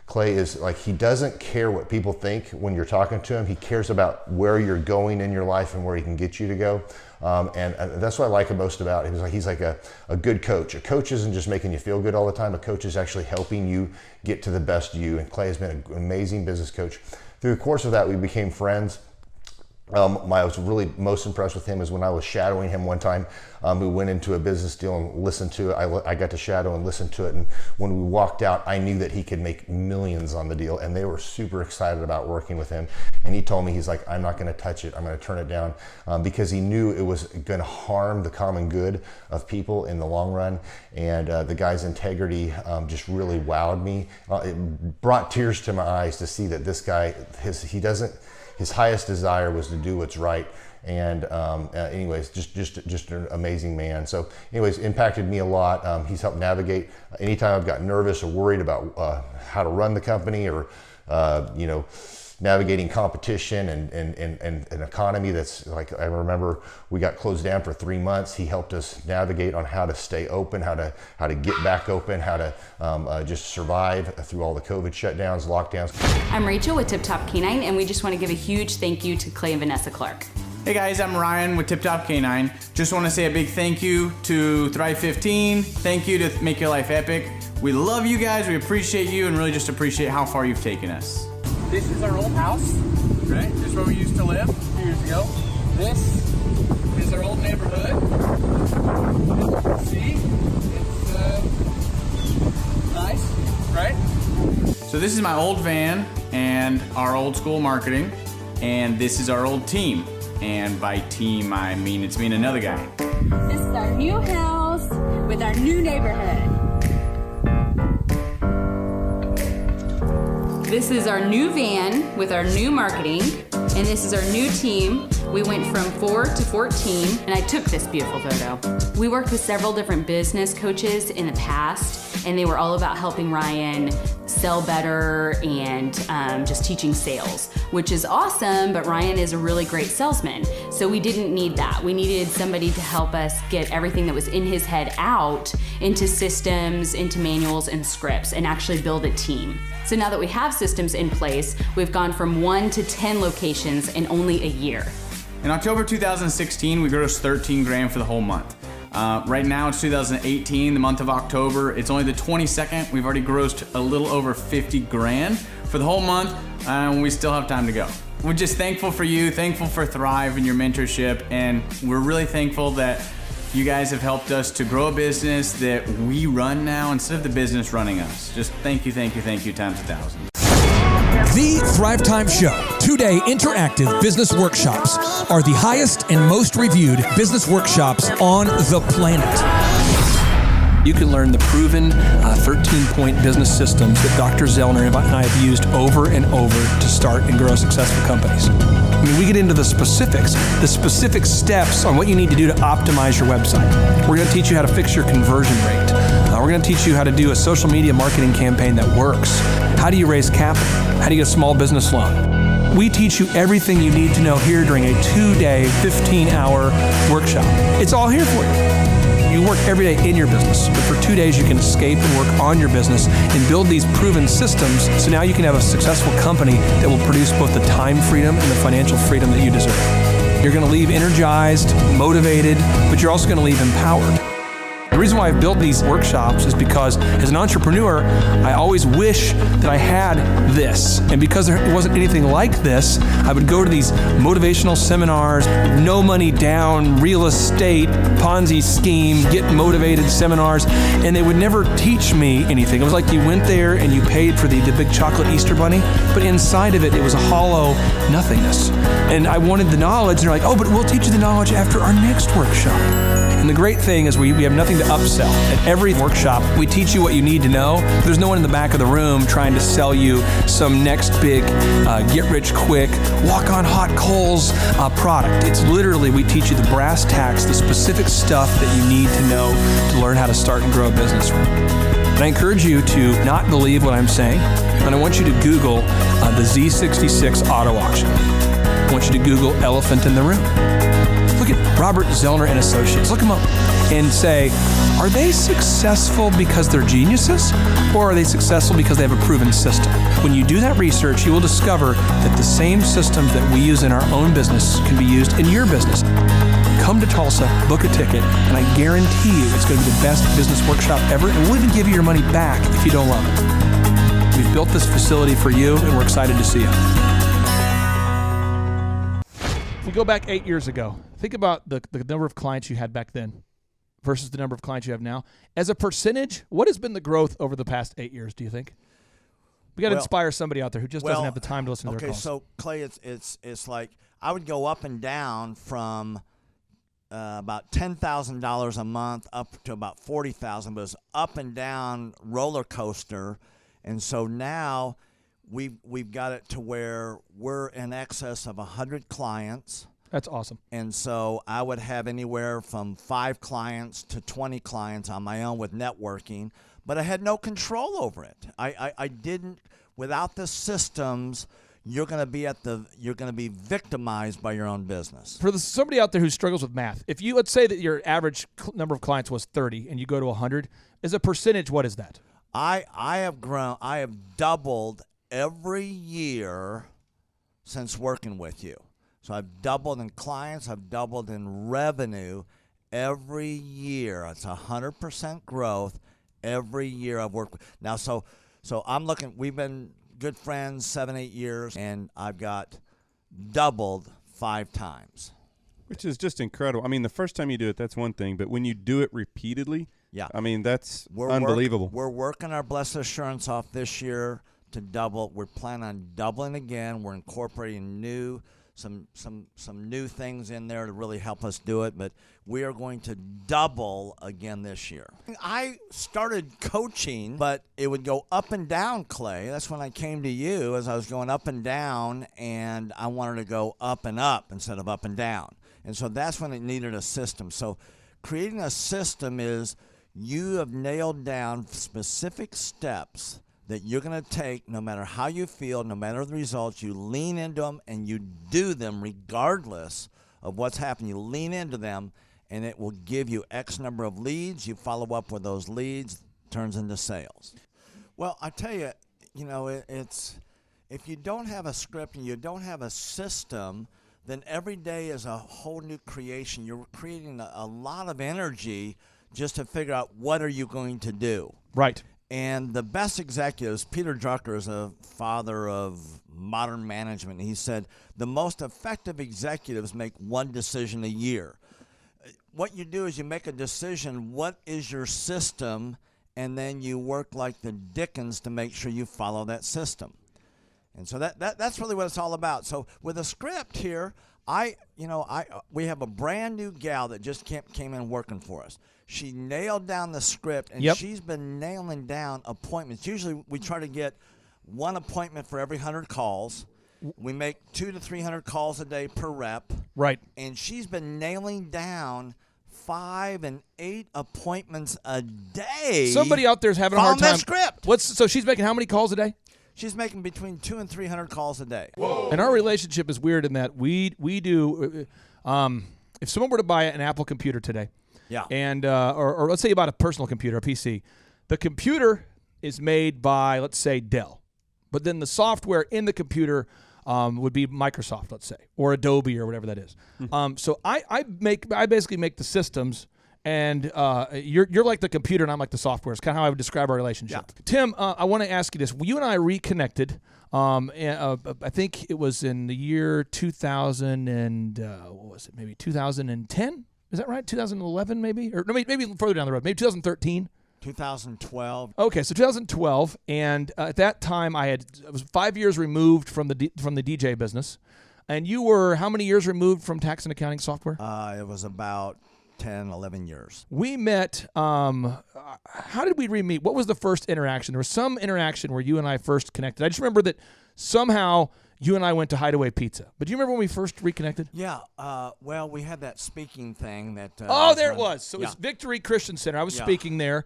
Clay is like, he doesn't care what people think when you're talking to him. He cares about where you're going in your life and where he can get you to go. And that's what I like most about him. He's like a good coach. A coach isn't just making you feel good all the time. A coach is actually helping you get to the best you. And Clay has been an amazing business coach. Through the course of that, we became friends. I was really most impressed with him is when I was shadowing him one time. We went into a business deal and listened to it. I got to shadow and listen to it. And when we walked out, I knew that he could make millions on the deal. And they were super excited about working with him. And he told me, he's like, I'm not going to touch it. I'm going to turn it down because he knew it was going to harm the common good of people in the long run. And the guy's integrity just really wowed me. It brought tears to my eyes to see that this guy, his highest desire was to do what's right. And anyways, just an amazing man. So anyways, impacted me a lot. He's helped navigate anytime I've got nervous or worried about how to run the company or, navigating competition and an economy that's like, I remember we got closed down for 3 months. He helped us navigate on how to stay open, how to get back open, how to just survive through all the COVID shutdowns, lockdowns. I'm Rachel with Tip Top Canine, and we just want to give a huge thank you to Clay and Vanessa Clark. Hey guys, I'm Ryan with Tip Top Canine. Just want to say a big thank you to Thrive 15. Thank you to Make Your Life Epic. We love you guys, we appreciate you, and really just appreciate how far you've taken us. This is our old house, right? This is where we used to live a few years ago. This is our old neighborhood. See, it's nice, right? So this is my old van and our old school marketing, and this is our old team. And by team, I mean it's me and another guy. This is our new house with our new neighborhood. This is our new van with our new marketing, and this is our new team. We went from 4 to 14, and I took this beautiful photo. We worked with several different business coaches in the past, and they were all about helping Ryan sell better and just teaching sales, which is awesome, but Ryan is a really great salesman. So we didn't need that. We needed somebody to help us get everything that was in his head out into systems, into manuals and scripts, and actually build a team. So now that we have systems in place, we've gone from 1 to 10 locations in only a year. In October 2016, we grossed 13 grand for the whole month. Right now it's 2018, the month of October. It's only the 22nd. We've already grossed a little over 50 grand for the whole month, and we still have time to go. We're just thankful for you, thankful for Thrive and your mentorship, and we're really thankful that you guys have helped us to grow a business that we run now instead of the business running us. Just thank you, thank you, thank you times 1,000. The Thrivetime Show, 2-day interactive business workshops, are the highest and most reviewed business workshops on the planet. You can learn the proven 13-point business systems that Dr. Zellner and I have used over and over to start and grow successful companies. I mean, we get into the specific steps on what you need to do to optimize your website. We're going to teach you how to fix your conversion rate. We're going to teach you how to do a social media marketing campaign that works. How do you raise capital? How do you get a small business loan? We teach you everything you need to know here during a 2-day, 15-hour workshop. It's all here for you. You work every day in your business, but for 2 days you can escape and work on your business and build these proven systems so now you can have a successful company that will produce both the time freedom and the financial freedom that you deserve. You're going to leave energized, motivated, but you're also going to leave empowered. The reason why I've built these workshops is because as an entrepreneur, I always wish that I had this. And because there wasn't anything like this, I would go to these motivational seminars, no money down, real estate, Ponzi scheme, get motivated seminars, and they would never teach me anything. It was like you went there and you paid for the big chocolate Easter bunny, but inside of it, it was a hollow nothingness. And I wanted the knowledge, and they're like, oh, but we'll teach you the knowledge after our next workshop. And the great thing is we have nothing to upsell. At every workshop, we teach you what you need to know. There's no one in the back of the room trying to sell you some next big get-rich-quick, walk-on-hot coals product. It's literally, we teach you the brass tacks, the specific stuff that you need to know to learn how to start and grow a business. And I encourage you to not believe what I'm saying, and I want you to Google the Z66 auto auction. I want you to Google elephant in the room. Look at Robert Zellner and Associates. Look them up and say, are they successful because they're geniuses, or are they successful because they have a proven system? When you do that research, you will discover that the same systems that we use in our own business can be used in your business. Come to Tulsa, book a ticket, and I guarantee you it's going to be the best business workshop ever, and we'll even give you your money back if you don't love it. We've built this facility for you, and we're excited to see you. If we go back 8 years ago, think about the number of clients you had back then versus the number of clients you have now. As a percentage, what has been the growth over the past 8 years, do you think? We got to inspire somebody out there who just doesn't have the time to listen to their calls. Okay, so Clay, it's like I would go up and down from about $10,000 a month up to about $40,000, but it's up and down roller coaster, and so now we've got it to where we're in excess of 100 clients. That's awesome. And so I would have anywhere from 5 clients to 20 clients on my own with networking, but I had no control over it. I didn't. Without the systems, you're going to be victimized by your own business. For somebody out there who struggles with math, if you, let's say that your average number of clients was 30 and you go to 100, as a percentage, what is that? I have doubled every year since working with you. So I've doubled in clients, I've doubled in revenue every year. It's 100% growth every year I've worked with. Now, so I'm looking, we've been good friends 7-8 years, and I've got doubled 5 times. Which is just incredible. I mean, the first time you do it, that's one thing, but when you do it repeatedly, yeah, I mean, that's unbelievable. We're working our Blessed Assurance off this year to double. We're planning on doubling again. We're incorporating some new things in there to really help us do it, but we are going to double again this year. I started coaching, but it would go up and down, Clay. That's when I came to you, as I was going up and down, and I wanted to go up and up instead of up and down. And so that's when it needed a system. So creating a system is You have nailed down specific steps that you're going to take no matter how you feel, no matter the results. You lean into them and you do them regardless of what's happening. You lean into them and it will give you X number of leads. You follow up with those leads, turns into sales. Well, I tell you, it's if you don't have a script and you don't have a system, then every day is a whole new creation. You're creating a lot of energy just to figure out what are you going to do. Right. And the best executives, Peter Drucker is a father of modern management. He said the most effective executives make one decision a year. What you do is you make a decision, what is your system, and then you work like the Dickens to make sure you follow that system. And so that's really what it's all about. So with a script here, we have a brand new gal that just came in working for us. She nailed down the script, and she's been nailing down appointments. Usually we try to get one appointment for every 100 calls. We make 200 to 300 calls a day per rep. Right. And she's been nailing down 5 and 8 appointments a day. Somebody out there's having a hard time. That script. So she's making how many calls a day? She's making between 200 and 300 calls a day. Whoa. And our relationship is weird in that we do. If someone were to buy an Apple computer today, and or let's say you bought a personal computer, a PC, the computer is made by, let's say, Dell, but then the software in the computer would be Microsoft, let's say, or Adobe or whatever that is. So I basically make the systems. And you're like the computer, and I'm like the software. It's kind of how I would describe our relationship. Yeah. Tim, I want to ask you this. You and I reconnected. I think it was in the year 2000 and what was it? Maybe 2010. Is that right? 2011, maybe, or no, maybe further down the road. Maybe 2013. 2012. Okay, so 2012, and at that time I was 5 years removed from the DJ business, and you were how many years removed from tax and accounting software? It was about 10, 11 years. We met, how did we re-meet? What was the first interaction? There was some interaction where you and I first connected. I just remember that somehow you and I went to Hideaway Pizza. But do you remember when we first reconnected? Yeah. Well, we had that speaking thing that... there it was. So it was Victory Christian Center. I was speaking there.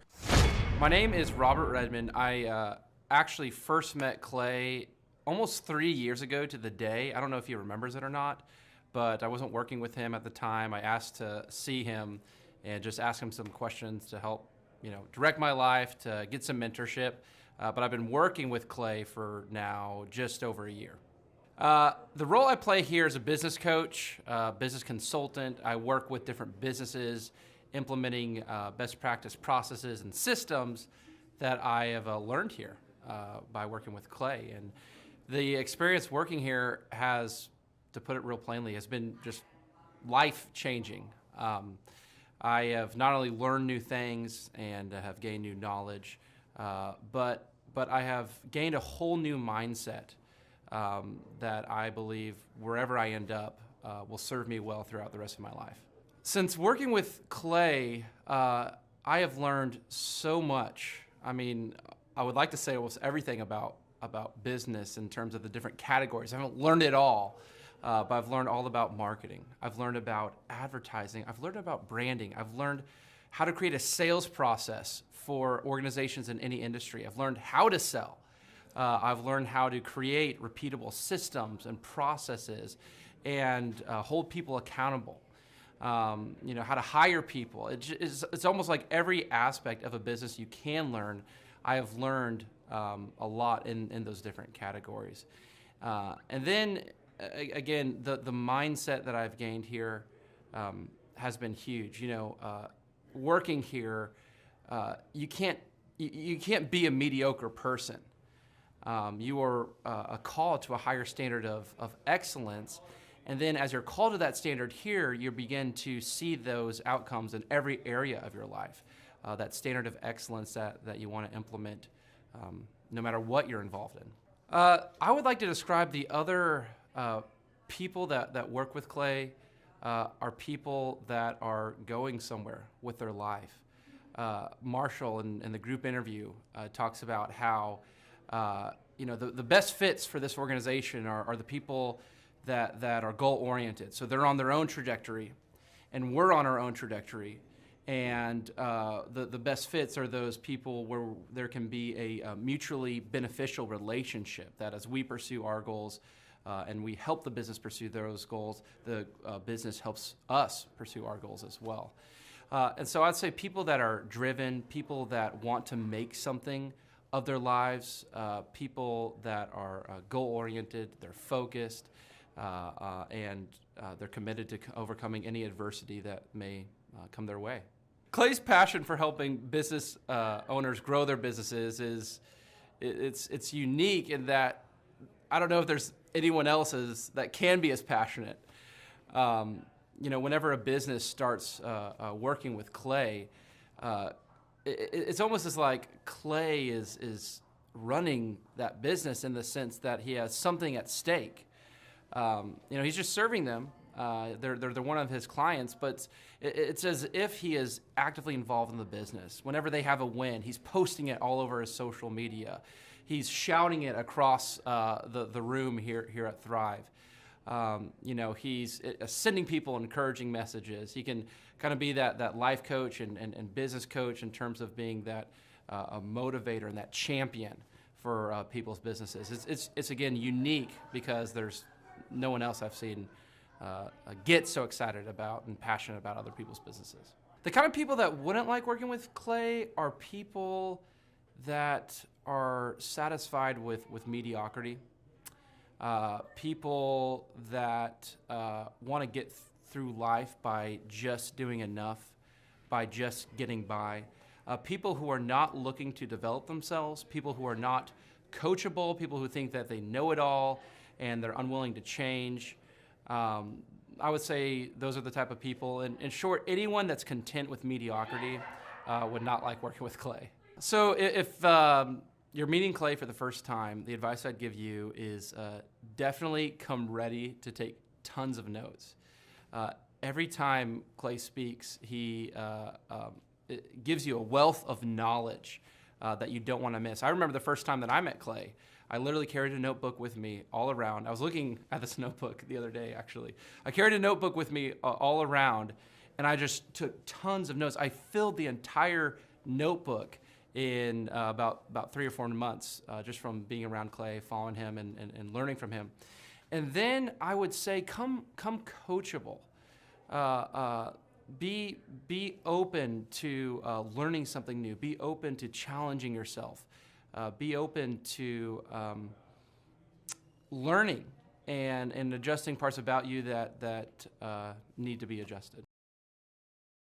My name is Robert Redmond. I actually first met Clay almost 3 years ago to the day. I don't know if he remembers it or not, but I wasn't working with him at the time. I asked to see him and just ask him some questions to help, direct my life, to get some mentorship. But I've been working with Clay for now just over a year. The role I play here is a business coach, business consultant. I work with different businesses, implementing best practice processes and systems that I have learned here by working with Clay. And the experience working here has, to put it real plainly, has been just life-changing. I have not only learned new things and have gained new knowledge, but I have gained a whole new mindset that I believe wherever I end up will serve me well throughout the rest of my life. Since working with Clay, I have learned so much. I mean, I would like to say almost everything about business in terms of the different categories. I haven't learned it all. But I've learned all about marketing. I've learned about advertising. I've learned about branding. I've learned how to create a sales process for organizations in any industry. I've learned how to sell. I've learned how to create repeatable systems and processes and hold people accountable. How to hire people. It's almost like every aspect of a business you can learn. I have learned a lot in those different categories. And then again, the mindset that I've gained here has been huge. Working here, you can't be a mediocre person. You are a call to a higher standard of excellence, and then as you're called to that standard here, you begin to see those outcomes in every area of your life. That standard of excellence that you want to implement, no matter what you're involved in. I would like to describe the other people that work with Clay are people that are going somewhere with their life. Marshall in the group interview talks about how the best fits for this organization are the people that are goal oriented. So they're on their own trajectory, and we're on our own trajectory, And the best fits are those people where there can be a mutually beneficial relationship, that as we pursue our goals and we help the business pursue those goals, the business helps us pursue our goals as well. And so I'd say people that are driven, people that want to make something of their lives, people that are goal-oriented, they're focused, and they're committed to overcoming any adversity that may come their way. Clay's passion for helping business owners grow their businesses it's unique in that I don't know if there's anyone else that can be as passionate. Whenever a business starts working with Clay, it's almost as like Clay is running that business in the sense that he has something at stake. He's just serving them. They're one of his clients, but it's as if he is actively involved in the business. Whenever they have a win, he's posting it all over his social media. He's shouting it across the room here at Thrive. He's sending people encouraging messages. He can kind of be that life coach and business coach in terms of being that a motivator and that champion for people's businesses. It's again unique because there's no one else I've seen get so excited about and passionate about other people's businesses. The kind of people that wouldn't like working with Clay are people that are satisfied with mediocrity. People that want to get through life by just doing enough, by just getting by. People who are not looking to develop themselves, people who are not coachable, people who think that they know it all and they're unwilling to change. I would say those are the type of people. In short, anyone that's content with mediocrity would not like working with Clay. So if you're meeting Clay for the first time, the advice I'd give you is definitely come ready to take tons of notes. Every time Clay speaks, he it gives you a wealth of knowledge that you don't want to miss. I remember the first time that I met Clay, I literally carried a notebook with me all around. I was looking at this notebook the other day, actually. I carried a notebook with me all around, and I just took tons of notes. I filled the entire notebook in about 3 or 4 months, just from being around Clay, following him, and learning from him. And then I would say, come coachable. Be open to learning something new. Be open to challenging yourself. Be open to learning and adjusting parts about you that need to be adjusted.